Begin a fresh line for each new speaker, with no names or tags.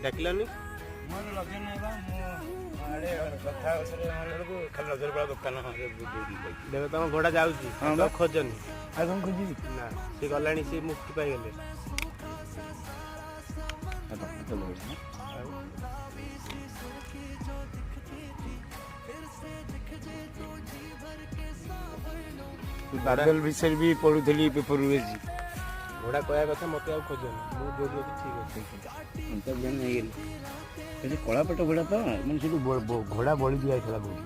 ଡାକିଲନି?
ମୋର ଲକ୍ଷ୍ୟ ନାହିଁ ବା ମୁଁ ଆଡ଼େ କଥା ଅବସରରେ ବେଳକୁ ଖାଲି ରଜରପାଳ ଦୋକାନ
ଦେଖ ତମ ଘୋଡ଼ା ଯାଉଛି ଖୋଜନି।
ଆଉ କ'ଣ ଖୋଜିବି
ନା ସେ ଗଲାଣି, ସେ ମୁକ୍ତି ପାଇଗଲେ।
ବାଦଲ ବିଷୟରେ ବି ପଢ଼ୁଥିଲି ପେପରରୁ ଆଜି।
ଘୋଡ଼ା କହିବା କଥା ମୋତେ ଆଉ ଖୋଜନି, ମୁଁ ଯୋଉଠି ଅଛି ଠିକ୍ ଅଛି।
ନେଇଗଲି କଳାପଟ ଘୋଡ଼ା ତ ମାନେ ସେଠୁ ଘୋଡ଼ା ବଳି ଦିଆଯାଇଥିଲା ବହୁତ।